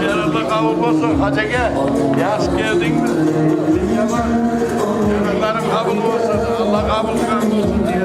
Yanında kavurmasın. Hacege, yaş geldin mi? Yanaklarım kabul olsun. Allah kabul olsun diye.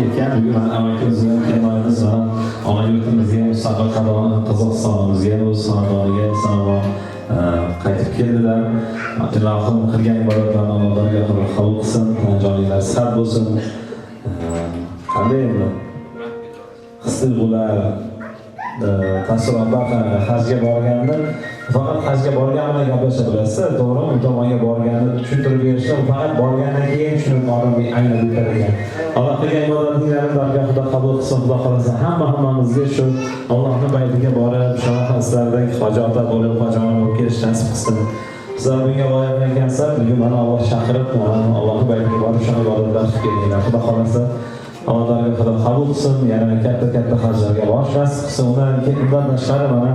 etgan. Bugun mana amakimizning kemalimiz va ona yurtimizga, Samarqandga, Qozog'istonimizga, O'zbekistonga salom qaytib keldilar. Allohim qilgan ibodatlarni Allohga qabul qilsin, joninglar sog' bo'lsin. Qanday endi? His-tuyg'ular, taassurotlar qanaqa? Hajga borganda faqat hajga borgan bilan gaplasha bilasizlar, to'g'rimi? U tomonga borganni tushuntirib berishda faqat borgandan keyin tushunib odam aynan bitar ekan. Alloh qilgan ibodatlarni dargohida qabul qilsin, Xudo xolasa hammamizga shu Allohning baytiga borib, shunaqa hislardek hojatlar bo'lib, hojatlar bo'lib kelish nasib qilsin. Sizlar bunga loyiq ekansizlar, bugun mana Alloh chaqirib, Allohning baytiga borib, shuna ibodatlar qilib kelinglar. Xudo xolasa Alloh dargohida qabul qilsin, yana katta hajlarga borish nasib qilsin. Undan tashqari mana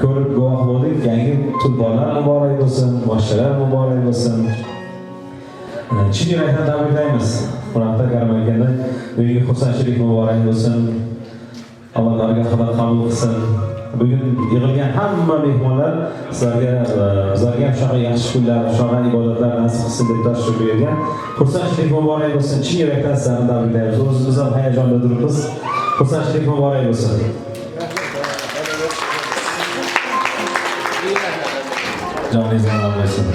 ko'rib guvoh bo'ldik, yangi tulporlar muborak bo'lsin, boshchalar muborak bo'lsin. Chin yurakdan tabriklaymiz. Qur'onda qaramayganda uyga xursandchilik muborak bo'lsin. Alloh dargohida qabul qilsin. Bugun yig'ilgan hamma mehmonlar sizlarga shunaqa yaxshi kunlar, shunaqa ibodatlar nasib qilsin deb tashrif buyurgan. Xursandchilik muborak bo'lsin. Chin yurakdan sizlarni tabriklaymiz. O'zimiz ham hayajonda turibmiz. Xursandchilik muborak bo'lsin. Joningiz omon bo'lsin.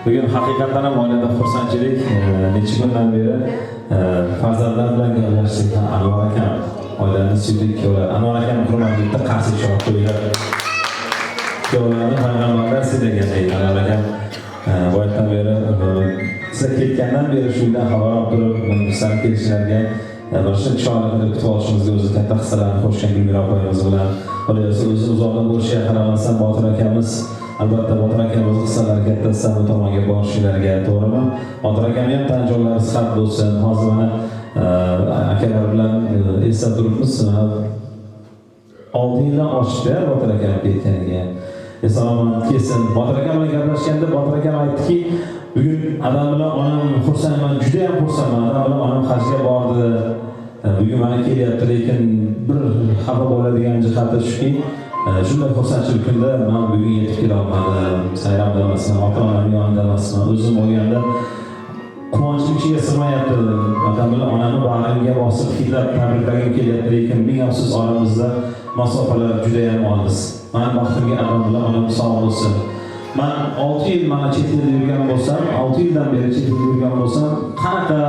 Bugun haqiqatan ham oilada xursandchilik, necha kundan beri farzandlar bilan gaplashdik. Anvar akam, oilani suydik ikkovlar. Anvar akam hurmatli bitta qarshi chorib qo'ydilar. Ikkovlarni payg'ambarlar degan deydi. Anvar akam boyatdan beri siz ketgandan beri shu yerdan xabar olib turib, sizlar kelishlarga bir shu chorlikni kutib olishimizga o'zi katta hissalarni qo'shgan Gulmira opamiz bilan. O'zi uzoqda bo'lishiga qaramasdan Botir akamiz albatta Botir akamiz hissalari katta hissani tomonga borishlariga to'g'rimi? Botir akam ham tan joylari sihat bo'lsin. Hozir mana akalar bilan eslab turibmiz. 6 yildan oshdi Botir akam ketganiga. Eson kelsin. Botir akam bilan gaplashganda Botir akam aytdiki, bugun adam bilan onam xursandman, juda ham xursandman. Adam bilan onam hajga bordi. Bugun mana kelyapti, lekin bir xafa bo'ladigan jihati shuki, shunday xursandchilik kunda men bugun yetib kela olmadim. Sayramda emasman, ota-onam yonida emasman. O'zim bo'lganda quvonchim ichiga sig'mayapti. Otam bilan onamni bag'rimga bosib hidlab tabriklagim kelyapti, lekin ming afsus oramizda masofalar juda ham olis. Men baxtimga adam bilan onam sog' bo'lsin. Men 6 yil mana chet elda yurgan bo'lsam, 6 yildan beri chet elda yurgan bo'lsam, qanaqa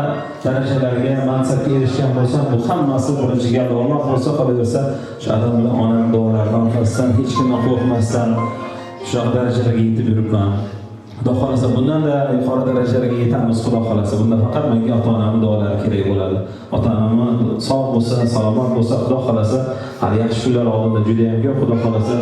darajalarga, mansabga erishgan bo'lsam, bu hammasi birinchi gal Alloh bo'lsa qolaversa, shu adam bilan onam duolaridan orqasidan hech kimdan qo'rqmasdan shu darajalarga yetib yuribman. Xudo xolasa bundan-da yuqori darajalarga yetamiz, Xudo xolasa. Bunda faqat menga ota-onamning duolari kerak bo'ladi. Ota-onam sog' bo'lsa, salomat bo'lsa, Xudo xolasa, hali yaxshi kunlar oldinda juda ham ko'p, Xudo xolasa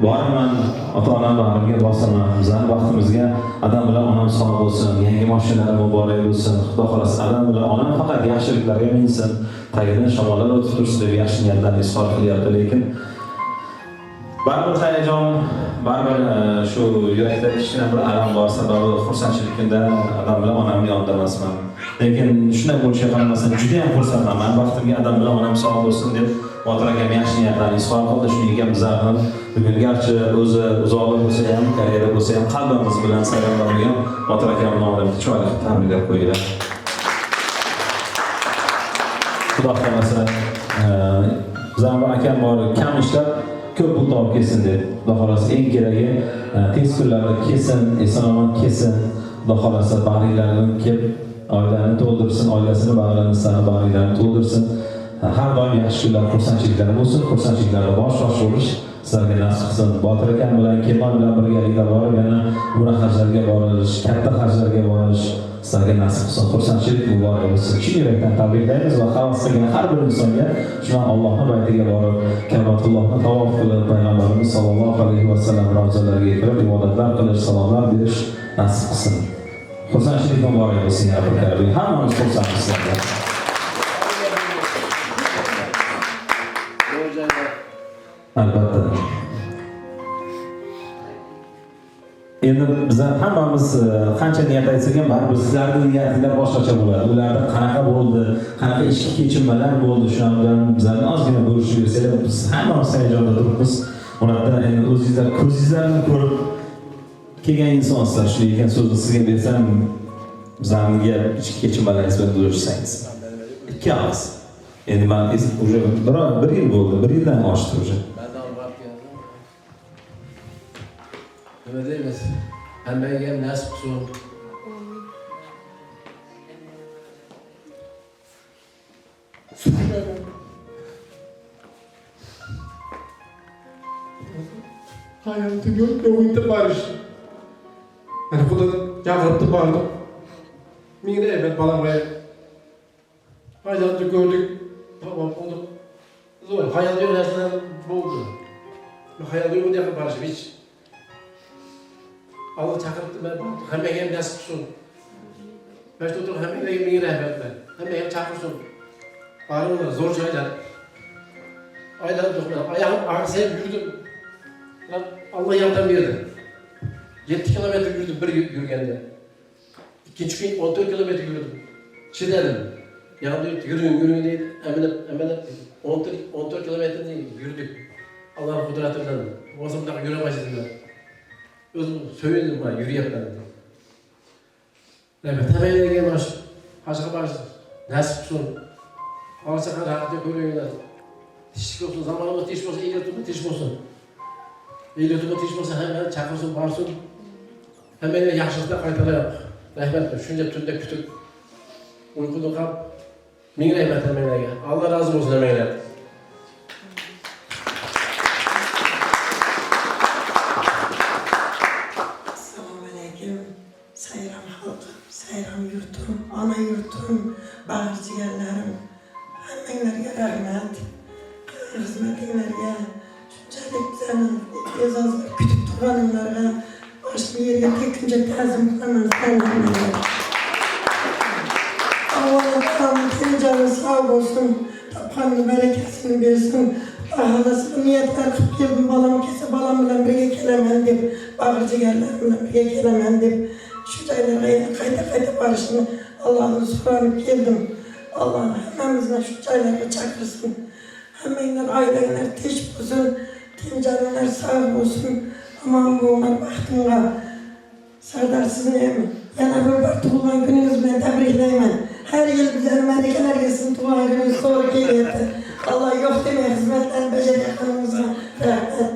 boraman, ota-onam bag'rimga bosaman. Bizning vaqtimizga adam bilan onam sog' bo'lsin, yangi mashinalar muborak bo'lsin. Xudo xolasa adam bilan onam faqat yaxshiliklarga minsin, tagidan shamollar o'tib tursin deb yaxshi niyatlarni izhor qilyapti, lekin baribir hayajon, baribir shu yurakda kichkina bir alam bor, sababi xursandchilik kunda adam bilan onamning yonida emasman. Lekin shunday bo'lishiga qaramasdan juda ham xursandman. Men vaqtimga adam bilan onam sog' bo'lsin deb Botir akam yaxshi niyatlarni izhor qildi. Shuning ham bizlar ham bugun garchi o'zi uzoqda bo'lsa ham, Koreyada bo'lsa ham qalbimiz bilan sayranlar bo'lgan Botir akam nomidan chiroyli tabriklab qo'yinglar. Xudo xolasa bizlar akam bor, kam ishlab ko'p pul topib kelsin deb. Xudo xolasa eng keragi tez kunlarda kelsin, eson-omon kelsin. Xudo xolasa bag'ringlarni kelib oilani to'ldirsin, oilasini bag'ringlarini to'ldirsin. Har doim yaxshi kunlar, xursandchiliklar bo'lsin, xursandchiliklarda bosh bo'lish sizlarga nasib qilsin. Botir akam bilan, Kemal bilan birgalikda borib, yana umra hajlarga borish, katta hajlarga borish sizlarga nasib qilsin. Xursandchilik muborak bo'lsin. Chin yurakdan tabriklaymiz va havas qilgan har bir insonga shuna Allohning baytiga borib, Ka'batullohni tavof qilib, payg'ambarimiz sollallohu alayhi vasallam ravzalariga kirib ibodatlar qilish, salomlar berish nasib qilsin. Xursandchilik muborak bo'lsin ya Rabbul Karim. Hammamiz xursandmiz sizlarga. Albatta. Endi bizlar hammamiz qancha niyat aytsak ham baribir sizlarning niyatinglar boshqacha bo'ladi. Ularda qanaqa bo'ldi, qanaqa ishga kechimmalar bo'ldi, shular bilan bizlarni ozgina bo'lishib bersanglar, biz hammamiz hayajonda turibmiz. Ularda endi o'zingizlar ko'zingizlarni ko'rib kelgan insonsizlar. Shuning ekan so'zni sizga bersam, bizlarga ichki kechimalaringiz bilan bo'lishsangiz. 2 og'iz. Endi men уже bir yil bo'ldi, 1 yildan oshdi уже. Ben de almak geldim. Öyle değil mi? Hemen gel nasip olsun. Hayatı yok barış. Yani kuda yakıttı bardım. Mine evet balam ve hayatı gördük. Tamam oldu. Zor. Hayal diyor nereden buldu. Hayal diyor ne yapar barış hiç. Allah çakırttı ben baktım. Hemen hem nasip olsun. Ben işte oturup hemen hem mine rehberler. Hemen hem çakırsın. Ağrımlar zor şeyler. Aylar doktor. Ayağım ağrısı hep yürüdüm. Lan Allah yardım verdi. 7 kilometre yürüdüm bir yürügende. İkinci gün 14 kilometre yürüdüm. Çiğdedim. Ya diyor yürüyün değil. Hemen 14 kilometre değil yürüdük. Allah'ın kudretinden. O zaman da yürüyemezdim ben. Özüm söyledim bana yürüyemem. Evet hemen gelin baş. Haşka baş. Nasip olsun. Alçak rahatlıkla görüyorlar. Teşekkür olsun. Zamanımız teşekkür olsun. İyi tutma teşekkür olsun. Eylütümü tişmasa hemen çakırsın, varsın. Hemen yaşlıkta kaytalayaq. Rahmet, şunca tünde kütüp, uykuda kap. Min rahmet hemenlerge. Allah razı olsun hemenler. Selamünaleyküm. Sayram halkım, sayram yurtum, ana yurtum, bağırcıgellerim. Hemenlerge rahmet. Hizmetinlerge. Şunçalik senin yazazlar kütüp turanlarga başlı yerine tekince tazim kılaman senlerine. Allah'ım senin canın sağ olsun, tapkanını bereketini versin. Ahalasını niyetler kıp geldim, balam kese balamla birge kelemen deyip, bağırcı gellerimle birge kelemen deyip, şu çaylara kayda barışını Allah'ını soranıp geldim. Allah'ım hemimizden şu çaylara çakırsın. Hemenler aileler teş bulsun. Canlar sağ olsun, aman bu onlar baktığına sardarsız neyim? Yana bir baktı bulan gününüz ben tebrikleyemem. Her yıl güzel melikeler gelsin, tuğan gününüz sonra geliyor. Allah yok demeye hizmetler beceri yakınımıza rahmet.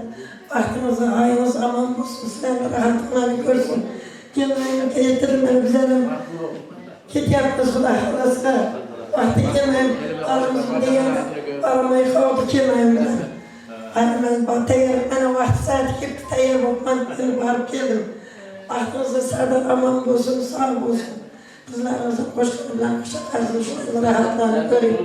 Baktığınıza ayınız aman olsun, sen rahatlıklarını görsün. Gelmeyin ülke yetirin beni güzelim. Git yapmasın ahlasına. Vakti gelmeyin, aramızın diyelim, aramayı kavdu gelmeyin. Ben bana vakti saat gibi tayar bakman varıp geldim. Aklınızda sağdan aman olsun, sağ olsun. Kızlarınızın koşkullarına kuşakarsın, şu rahatlarını göreyim.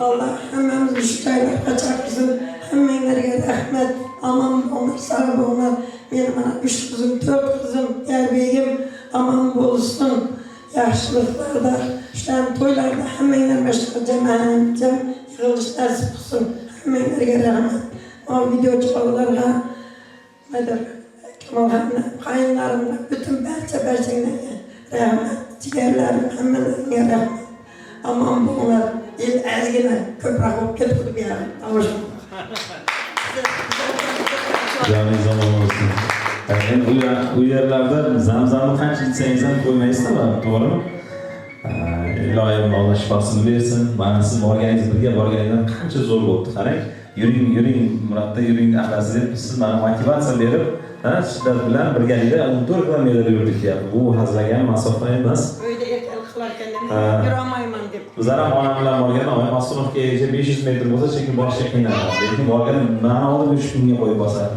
Allah hemimizi şu çaylar kaçarsın, hemenlerine rahmet, aman onlar, sağ onlar. Benim bana 3 kızım, 4 kızım, erbeyim, aman olsun. Yaşlılıklarda, şu toylarda hemenler başka cemaatcem, yığılış nasip olsun. Hemenlerine rahmet. O video çıkarlarına, Kemal'ımla, kayınlarımla, bütün berçeklerine rahmet. Ciğerlerim hemenlerine rahmet. Aman bunlar il ezgine köprak olup getirdi bir yer. Avuşum. Cami zaman olsun. Yani bu yerlerde zamzamı kaç içseniz hem koymayız da var, doğru mu? İlahim Allah şifasını versin. Bana sizin organizm borganingizdan qancha zo'r bo'ldi. Qarang, yuring, Muratda yuring, axlasiz deb siz bana motivatsiya berib, shiddat bilan birgalikda 14 kilometr yurdik ya. Bu hazlagan masofa emas. Uyda erkalik qilarkan yurolmayman deb. Bizlar ham onam bilan borganda, onam Ostonovgacha 500 metr bo'lsa, chekib borishga qiynaladi. Lekin borganda mani oldimga 3 kunga qo'yib bosadi.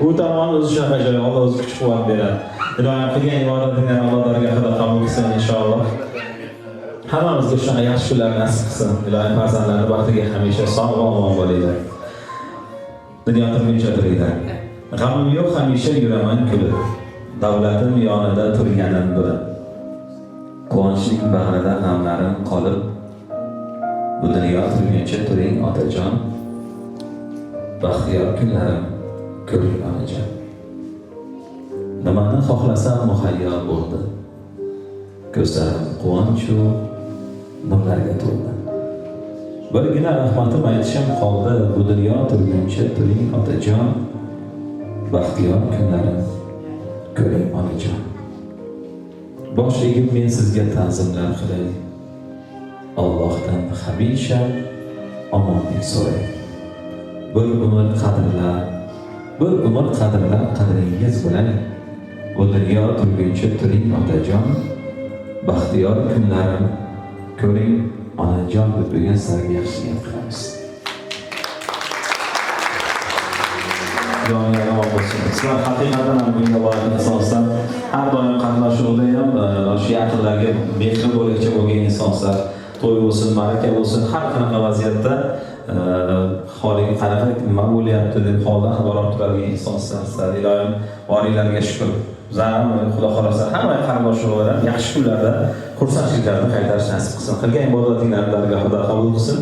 U tomoni o'zi shunaqa joy, Alloh o'zi kuch-quvvat beradi. Ilohim qilgan ibodatinglarni Alloh dargohida qabul qilsin inshaalloh. Hammamizga shunaqa yaxshi kunlar nasib qilsin. Ilohim farzandlarni baxtiga hamisha sog' va omon bo'linglar. Dunyo turguncha turinglar. G'amim yo'q, hamisha yuraman kulib. Davlatim yonida turganim bilib. Quvonchning bag'rida g'amlarim qolib. Bu dunyo turguncha turing otajon. Baxtiyor kunlarim ko'ring onajon. Nimani xohlasam muhayyo bo'ldi. Ko'zlarim quvonchu nurlarga to'ldi. Birgina rahmatim aytishim qoldi. Bu dunyo turguncha turing otajon. Baxtiyor kunlarim ko'ring onajon. bosh egib men sizga ta'zimlar qilay. Allohdan hamisha omonlik so'ray. Bir umr qadrlar qadringiz bilan bu dunyo turguncha turing otajon. Baxtiyor kunlarim ko'ring onajon deb bugun sizlarga yaxshi gap qilamiz. Sizlar haqiqatan ham bunga borgan insonlar, har doim qatnashuvda ham shu yaqinlarga mehri bo'lakcha bo'lgan insonlar, to'y bo'lsin, ma'raka bo'lsin, har qanaqa vaziyatda holiga qanaqa nima bo'lyapti deb holdan xabar olib turadigan insonlar. Sizlar iloyim oriylarga shukur. Zam Xudo xolasa hamma qarindoshlardan yaxshi kunlarda xursandchiliklarni qaytarish nasib qilsin. Qilgan ibodatinglarni dargohida qabul qilsin.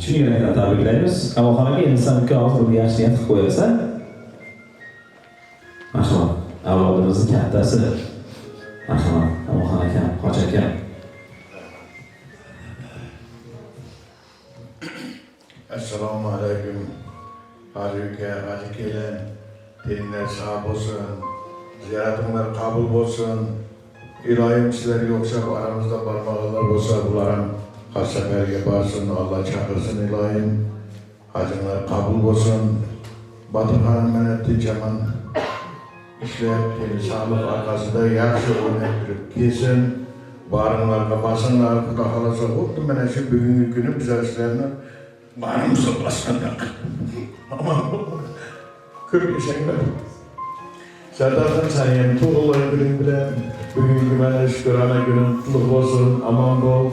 Chin yurakdan tabriklaymiz. Qamoqxonaga endi sen hozir bir yaxshi niyat qilib qo'yasan. Marhamat, avlodimizning kattasi. Marhamat, qamoqxona akam, Hoji akam. Assalomu alaykum. Hoji kelin, dinlar sog' bo'lsin. Ziyoratinglar qabul bo'lsin. Iloyim sizlarga o'xshab aramizda barmoqlar bo'lsa, bular ham har safarga borsin, Alloh chaqirsin iloyim. Hajinglar qabul bo'lsin. Botirxon mana tinchaman ishlayapti, sog'liq orqasida yaxshi o'ynab turib kelsin. Baringlarga bosinlar, Xudo xolasa xuddi mana shu bugungi kuni bizlar ishlarni barimizga bosganlar. Aman ko'p yashanglar. Zaten sen yani tuğlaları gününden bugün güvenli şükürana günün tuğlu olsun, aman bol.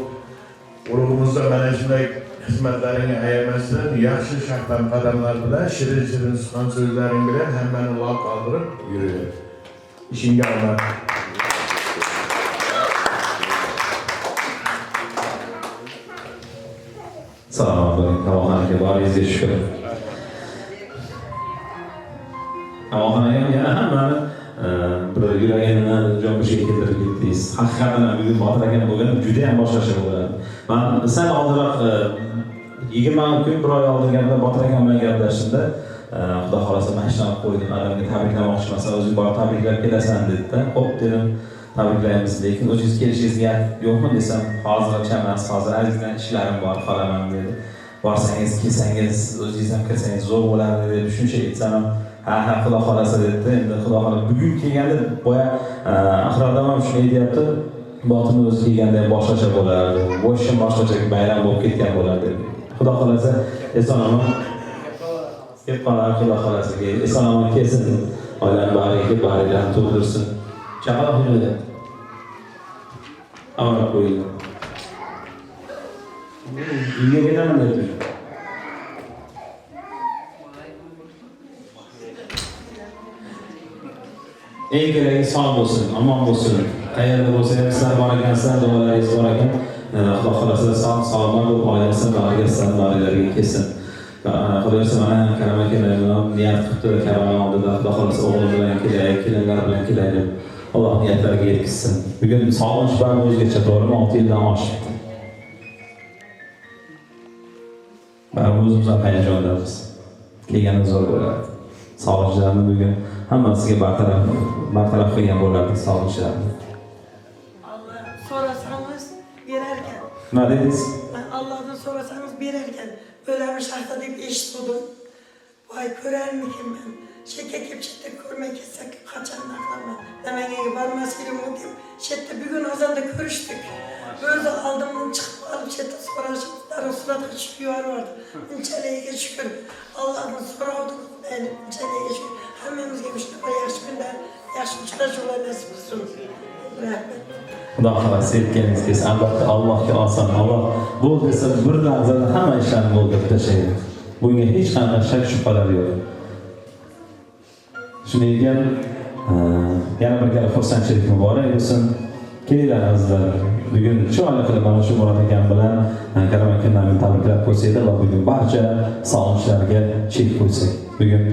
Urugumuzda bana şimdi hizmetlerini ayırmasın, yaxşı şarttan kadınlar bile, şirin sıkan sözlerin bile hemen Allah kaldırıp yürüyor. İşin gelmez. Selamun aleyküm. Qamoqxonaga boringizga shukur. Qamoqxonaga yana hammani bir yuragini jonboshiga keltirib ketdingiz. Haqiqatan ham bugun Botir aka bo'lgan juda ham boshqacha bo'ladi. Men sal oldinroq 20 kun bir oy oldin Botir aka bilan gaplashishimda Xudo xolasa mashina olib qo'ydim, adamga tabriklamoqchi emasman, o'zing borib tabriklab kelasan dedi-da. Xo'p dedim, tabriklaymiz, lekin o'zingiz kelishingizga yo'qmi desam, hozircha emas, hozir azizdan ishlarim bor, qolaman dedi. Borsangiz, kelsangiz, o'zingiz ham kelsangiz zo'r bo'lardi deb shuncha aytsam ham ha Xudo xolasa dedi. Endi Xudo xolasa bugun kelganda boya Ahrodam ham shuni aytayapti. Botirni o'zi kelganda ham boshqacha bo'lardi. Bu ishim boshqacha bayram bo'lib ketgan bo'lardi. Xudo xolasa eson-omon kelib qolar, Xudo xolasa eson-omon kelsin. Oilani bariga baridan to'ldirsin. Chaqaloq bo'ladi. Amro qo'ydi. Uyga kelaman dedi. Eng keragi sog' bo'lsin, omon bo'lsin. Qayerda bo'lsa ham sizlar bor ekansizlar, duolaringiz bor ekan. Xudo xolasa sog'-salomat bo'lib oilasi bariga sizlarga kelsin. Xudoysa mana Karam aka bilan niyat qilibdi, Karam oldida Xudo xolasa o'g'li bilan kelay, kelinlar bilan kelay deb Alloh niyatlariga yetkazsin. Bugun sog'inch bari o'zgacha, to'g'rimi? 6 yildan oshibdi. O'zimiz ham hayajondamiz. Kelganimiz zo'r bo'ladi. Sog'inchlarni bugun hammasiga bartaraf qilgan bo'ladi sog'inchlarni. Allah so'rasangiz berarkan. Nima dedingiz? Allohdan so'rasangiz berarkan. O'lamiş haqda deb eshitdim. Voy ko'rarmikin men. Shekka kepchakda ko'rmay ketsak qachon qilaman. Namanganga bormasligim deb shetda bugun azonda ko'rishdik. O'zi oldimdan chiqib olib shetda so'rashib, suratga tushib yubordi. Unchaligiga shukur. Allohdan so'ravdim. Unchaligiga shukur. Hammamizga shunaqa yaxshi kunlar, yaxshi uchrashuvlar nasib qilsin. Rahmat. Xudo xolasa aytganingiz kelsa, albatta Allohga oson. Alloh bu desa bir lahzada hamma ishlarni bo'ldirib tashlaydi. Bunga hech qanday shak shubhalar yo'q. Shunday ekan, yana bir gal xursandchilik muborak bo'lsin. Kelinglar azizlar. Bugun chiroyli qilib mana shu Murod akam bilan Karam akamlarni tabriklab qo'ysaydi va bugun barcha sog'inchlarga chek qo'ysak. Bugun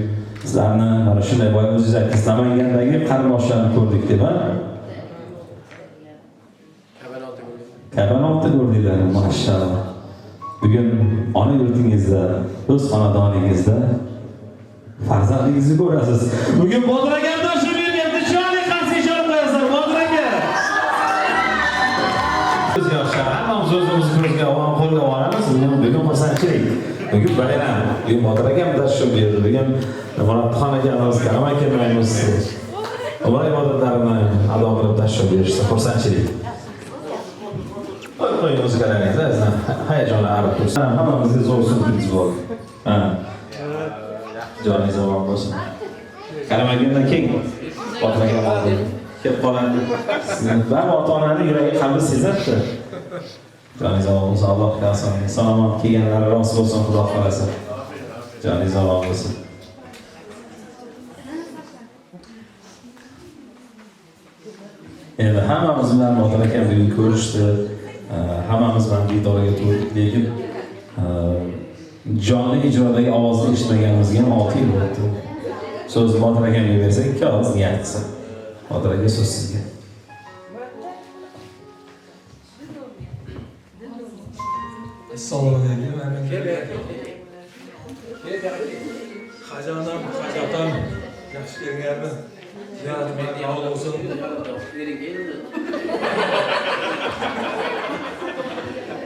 sizlarni mana shunday boy o'zingiz aytdingiz, Namangandagi qarindoshlarni ko'rdik deb, Kabanotda ko'rdinglar, mashallah. Bugun ona yurtingizda, o'z xonadoningizda farzandingizni ko'rasiz. Bugun Botir aka tashrif buyuryapti. Chiroyli qarshi olib qo'yasizlar, Botir aka. Bugün bayram. Bugün Botir akam tashrif buyurdi. Bugün Murodxon akamiz, Karim akamiz umra ibodatlarini ado qilib tashrif buyurishdi. Xursandchilik. Qo'ying o'zgalarning hayajonlar arib tursin. Hammamizga zo'r surpriz bo'ldi. Joningiz omon bo'lsin. Karim akamdan keyin Botir akam oldi. Kelib qoladi. Sizlar ota-onaning yuragi qalbi sezadi. Joningiz omon bo'lsin. Alloh qilsin. Salomat kelganlari rost bo'lsin, Xudo xolasa. Joningiz omon bo'lsin. Endi hammamiz bilan Botir akam bugun ko'rishdi. Hammamiz bilan diydoriga to'ldik, lekin jonli ijrodagi ovozni eshitmaganimizga ham 6 yil bo'ldi. So'zni Botir akamga bersak, 2 ovoz niyatsa. Botir aka so'z sizga. Assalomu alaykum. Hajonam, hajotam yaxshi kelganmi? Ziyoratimga qabul bo'lsin.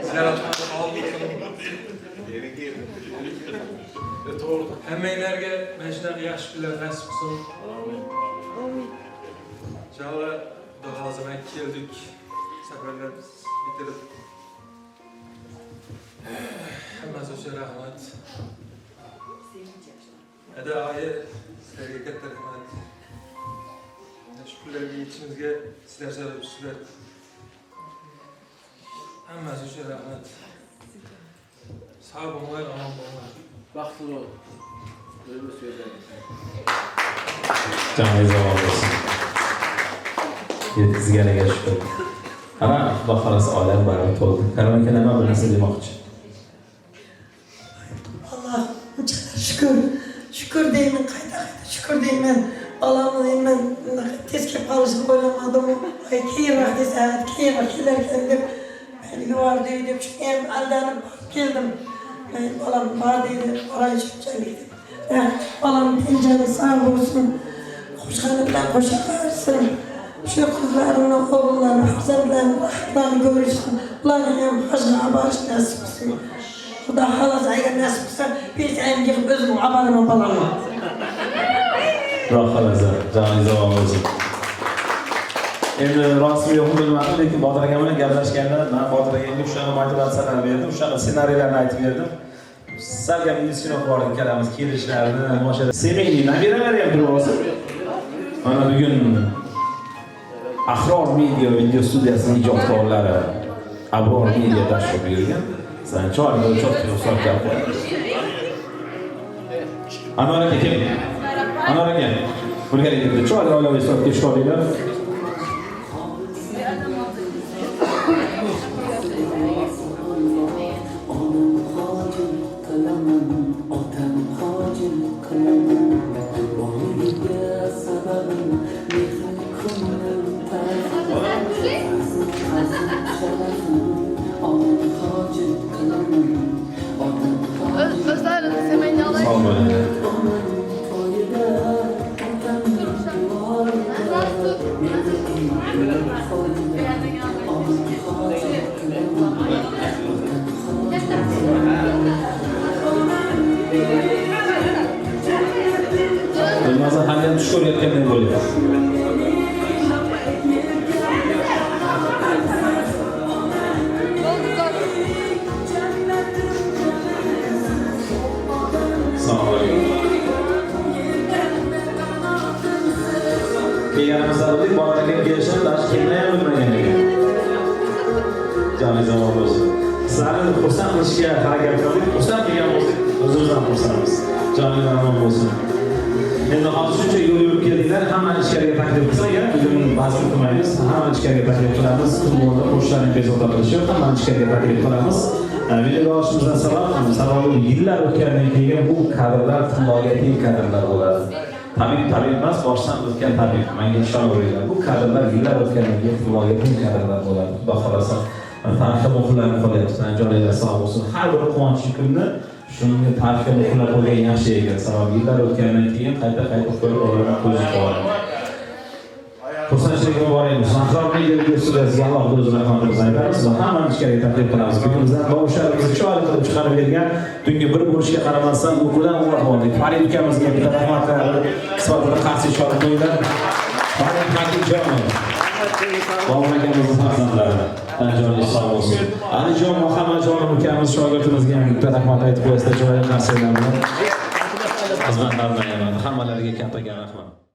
Ziyoratimga qabul bo'lsin. To'g'ri. Hammanglarga mana shunaqa yaxshi kunlar nasib qilsin. Inshaalloh Xudo xohlasa keldik. Safarlar bitirib hammasi uchun rahmat. Ada oyi sizlarga katta rahmat. Shu kunlarga yetishimizga sizlar sababchisizlar. Hammasi uchun rahmat. Sog' bo'linglar, omon bo'linglar. Baxtli bo'l. O'zimiz so'zlaymiz. Joningiz omon bo'lsin. Yetkazganiga shukr. Ana Xudo xolasa oilam barvaqt to'ldi. Karim aka nima bir narsa demoqchi? Allah şükür. Şükür deyman qayta şükür deyman. Balamni deyman tez kelib qolishini o'ylamadim. Keyinroq desa, keyinroq kelarkan deb men yuvardi deb chiqib aldanib keldim. Men balam bor deydi, boray shunchalik. Balam tinchani sog' bo'lsin. Qo'shqani bilan qo'sha qilsin. Shu qizlarimni, o'g'illarimni, farzandlarimni rahmatlarini ko'rishsin. Ularni ham hajga borish nasib qilsin. Xudo xohlasa agar nasib qilsa, pesayim yig'ib o'zim abaraman balamni. Xudo xolasa, joningiz omon bo'lsin. Endi rostmi yo'qmi bilmadim, lekin Botir akam bilan gaplashganda men Botir akamga o'shaqa motivatsiyalar berdim, o'shaqa ssenariylarni aytib berdim. Salgam ingichkina bor ikkalamiz kelishlarini, moshada semiyli nabiralari ham turib olsa. Mana bugun Ahror Media video studiyasining ijodkorlari Abror Media tashrif buyurgan. Sen çoğalda çok yo'qsoq gap bor. Anvar aka keling. Anvar aka. Birgalikda çoğalda oilaviy hisobga ishlaydilar. Sağ olun. Bilmasa hamdan tush ko'rayotgandek bo'lyapti. Kelganimizda o'tib Botir aka kelishini dash kelmay bilmagan ekan. Joningiz omon bo'lsin. Sizlarni xursand qilishga harakat qildik. Xursand kelgan bo'lsak, o'zimiz ham xursandmiz. Joningiz omon bo'lsin. Endi hozir shuncha yo'l yurib keldinglar, hammani ichkariga taklif qilsak, bugun ba'zan qilmaymiz. Hammani ichkariga taklif qilamiz. Futbolda qo'shlarni bezovta qilish yo'q, hammani ichkariga taklif qilamiz. Videoga olishimizdan sababi yillar o'tgandan keyin bu kadrlar tilloga teng kadrlar bo'ladi. Tabib emas, boshdan o'tgan tabib. Menga ishonaveringlar. Bu kadrlar yillar o'tgandan keyin tilloga teng kadrlar bo'ladi. Xudo xolasa tarixga muhrlanib qolyapti. Joyinglar sog' bo'lsin. Har bir quvonchli kunni shunga tarixga muhrlab qo'ygan yaxshi ekan. Sababi yillar o'tgandan keyin qayta ko'rib oladigan ko'zi bor. Xursandchilik muborak bo'lsin. Ahror kelib ko'rsatasiz, Allohga o'z rahmatimizni aytamiz va hammamiz ichkariga taklif qilamiz. Bugun bizdan tovushlarimizni chiroyli qilib chiqarib bergan, bunga bir bo'lishiga qaramasdan uyqudan uyg'otdik. Farid ukamizga bitta rahmatlar sifatida qarshi chorib qo'ydilar. Farid Makimjonov, Bobur akamizni farzandlari, Anjonni sog' bo'lsin. Alijon Muhammadjonov ukamiz shogirdimizga ham bitta rahmat aytib qo'yasizlar, chiroyli narsalar bilan xizmatlarini hammalariga kattaga rahmat.